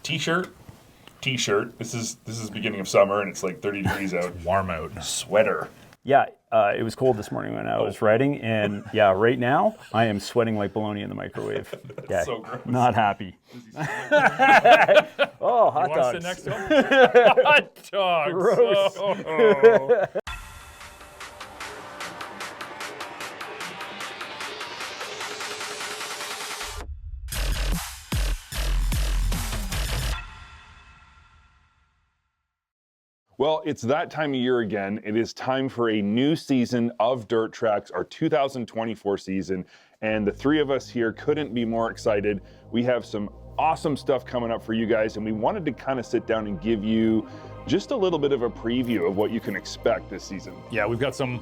T-shirt. This is beginning of summer and it's like 30 degrees out. Warm out. Sweater. Yeah, it was cold this morning when I was riding, and yeah, right now I am sweating like bologna in the microwave. Yeah, so gross. Not happy. Oh, hot You want dogs. to sit next to him? Hot dogs. Gross. Oh. Well, it's that time of year again. It is time for a new season of Dirt Tracks, our 2024 season, and the three of us here couldn't be more excited. We have some awesome stuff coming up for you guys, and we wanted to kind of sit down and give you just a little bit of a preview of what you can expect this season. Yeah, we've got some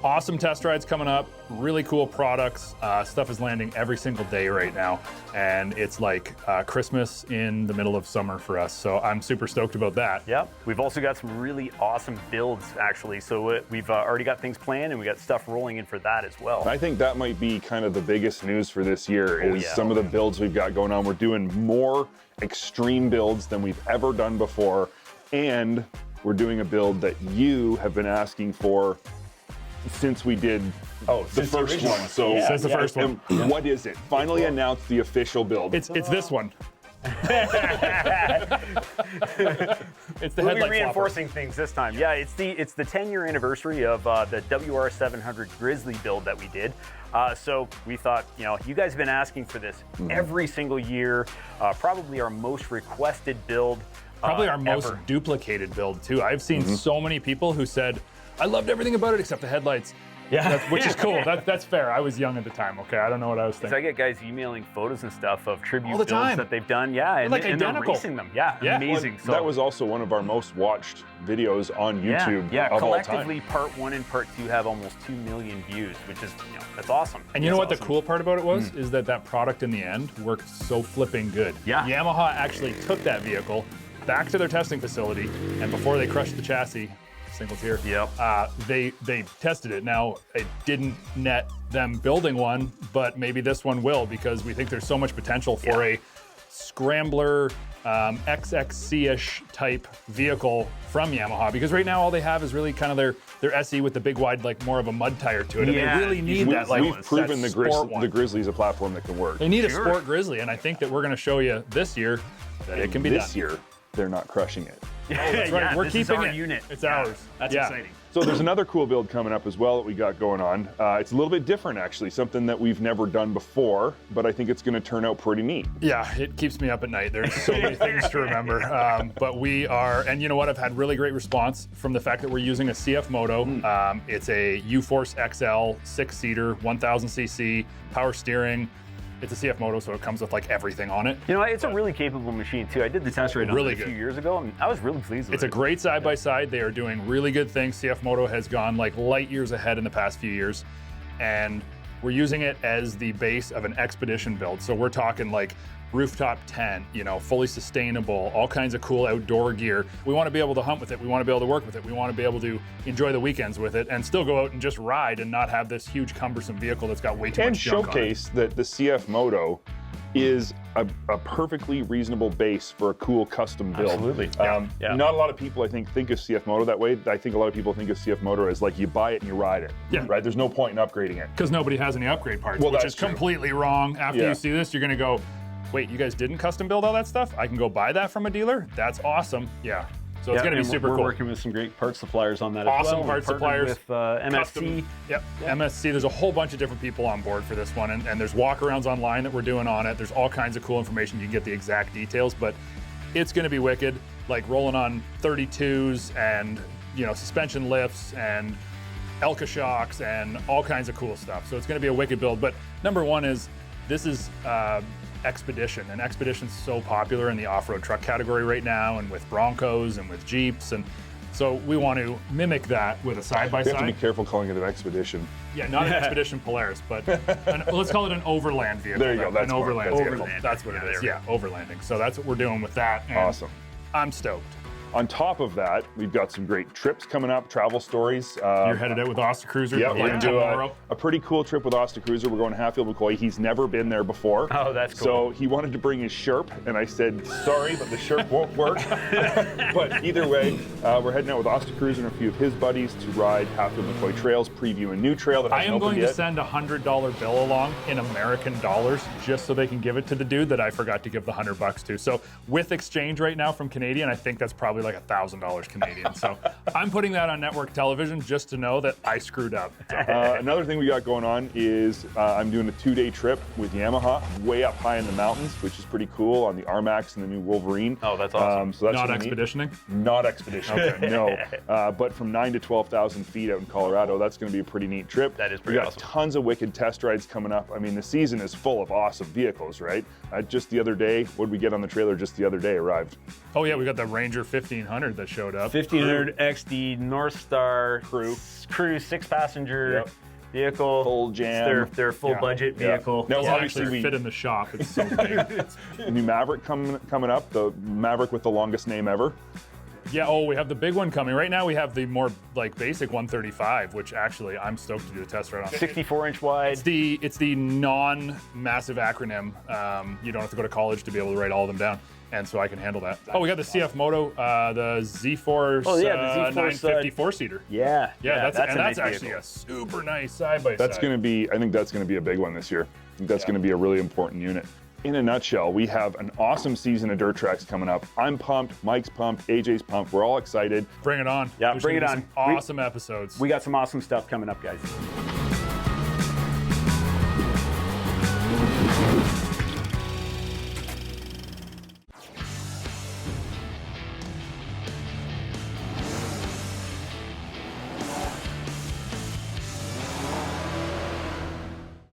awesome test rides coming up, really cool products. Stuff is landing every single day right now, and it's like Christmas in the middle of summer for us, so I'm super stoked about that. Yep. We've also got some really awesome builds, actually, so we've already got things planned, and we got stuff rolling in for that as well. I think that might be kind of the biggest news for this year is some of the builds we've got going on. We're doing more extreme builds than we've ever done before, and we're doing a build that you have been asking for since we did the first one. So Since the first one. What is it? Finally announced the official build. It's this one. It's the We'll be headlight reinforcing things this time. Yeah, it's the 10-year anniversary of the WR700 Grizzly build that we did. So we thought, you guys have been asking for this every single year. Probably our most requested build. Probably our most ever. duplicated build too. I've seen so many people who said, I loved everything about it except the headlights. Yeah. Which is cool. That's fair. I was young at the time, okay? I don't know what I was So thinking. I get guys emailing photos and stuff of tribute All the builds time. that they've done. Yeah, and, like and they're identical. racing them. Yeah, Yeah. amazing. So that was also one of our most watched videos on YouTube yeah. of all time. Collectively, part 1 and part 2 have almost 2 million views, which is, that's awesome. And you know what That's the cool part about it was? Is that product in the end worked so flipping good. Yeah. Yamaha actually took that vehicle back to their testing facility, and before they crushed the chassis, singles here, they tested it. Now, it didn't net them building one, but maybe this one will, because we think there's so much potential for a scrambler, XXC-ish type vehicle from Yamaha, because right now all they have is really kind of their SE with the big wide, like more of a mud tire to it, and they really need that. Like, We've proven that the sport one. Grizzly is a platform that can work. They need a sport Grizzly, and I think that we're going to show you this year that it can be this done. year, they're not crushing it. That's right. We're this keeping is our it. unit. It's ours. That's exciting. So there's another cool build coming up as well that we got going on. It's a little bit different, actually, something that we've never done before, but I think it's going to turn out pretty neat. Yeah, it keeps me up at night. There's so many things to remember. But we are, and you know what? I've had really great response from the fact that we're using a CFMOTO. It's a UFORCE XL 6-seater, 1000cc, power steering. It's a CFMOTO, so it comes with like everything on it. It's a really capable machine too. I did the test ride on it a few years ago, and I was really pleased with It's it. a great side-by-side. They are doing really good things. CFMOTO has gone like light years ahead in the past few years, and we're using it as the base of an expedition build. So we're talking like rooftop tent, fully sustainable, all kinds of cool outdoor gear. We want to be able to hunt with it. We want to be able to work with it. We want to be able to enjoy the weekends with it and still go out and just ride and not have this huge cumbersome vehicle that's got way too And much junk on it. showcase that the CFMOTO is a perfectly reasonable base for a cool custom build. Absolutely. Not a lot of people, I think of CFMOTO that way. I think a lot of people think of CFMOTO as like you buy it and you ride it. Yeah. Right? There's no point in upgrading it. Because nobody has any upgrade parts, Well, which that's is true. completely wrong. After Yeah. you see this, you're going to go, wait, you guys didn't custom build all that stuff? I can go buy that from a dealer? That's awesome. Yeah. So it's going to be super We're cool. working with some great parts suppliers on that Awesome as well. parts We partnered suppliers. with Custom- MSC. Yep, MSC. There's a whole bunch of different people on board for this one, and there's walkarounds online that we're doing on it. There's all kinds of cool information. You can get the exact details, but it's going to be wicked. Like rolling on 32s and suspension lifts and Elka shocks and all kinds of cool stuff. So it's going to be a wicked build. But number one is this is Expedition, and Expedition's so popular in the off-road truck category right now, and with Broncos and with Jeeps, and so we want to mimic that with a We have to side-by-side. be careful calling it an Expedition. Yeah, not an Expedition Polaris, but let's call it an overland vehicle. There you go, that's an smart. overland That's vehicle. good. That's what it is. Yeah, overlanding. So that's what we're doing with that. And Awesome. I'm stoked. On top of that, we've got some great trips coming up, travel stories. You're headed out with Austin Cruiser. Yeah, we're gonna do tomorrow. a pretty cool trip with Austin Cruiser. We're going to Hatfield McCoy. He's never been there before. Oh, that's cool. So he wanted to bring his Sherp, and I said, sorry, but the Sherp won't work. But either way, we're heading out with Austin Cruiser and a few of his buddies to ride Hatfield McCoy trails, preview a new trail that I hasn't am going opened to yet. send a $100 bill along in American dollars just so they can give it to the dude that I forgot to give the $100 to. So with exchange right now from Canadian, I think that's probably like $1,000 Canadian. So I'm putting that on network television just to know that I screwed up. So. Another thing we got going on is I'm doing a 2-day trip with Yamaha way up high in the mountains, which is pretty cool, on the RMAX and the new Wolverine. Oh, that's awesome. So that's Not gonna be neat. expeditioning? Not expeditioning, no. But from 9 to 12,000 feet out in Colorado, that's going to be a pretty neat trip. That is pretty We got awesome. tons of wicked test rides coming up. I mean, the season is full of awesome vehicles, right? Just the other day, what did we get on the trailer just the other day arrived? Oh yeah, we got the Ranger 1500 that showed up. 1500 XD North Star Crew 6-passenger Yep. vehicle. Full jam. Their full Yeah. budget Yeah. vehicle. No, It's obviously actually we fit in the shop. It's so big. new Maverick coming up, the Maverick with the longest name ever. Yeah, oh, we have the big one coming. Right now we have the more like basic 135, which actually I'm stoked to do a test ride on. 64-inch wide. It's the non-massive acronym. You don't have to go to college to be able to write all of them down. And so I can handle that. Oh, we got the CFMOTO, the Z-Force, Oh, yeah, the Z-Force, 954-seater. Yeah, Yeah, that's a nice actually vehicle. a super nice side-by-side. That's going to be, I think that's going to be a big one this year. I think that's going to be a really important unit. In a nutshell, we have an awesome season of dirt tracks coming up. I'm pumped, Mike's pumped, AJ's pumped. We're all excited. Bring it on. Yeah, There's bring gonna it be on. some awesome episodes. We got some awesome stuff coming up, guys.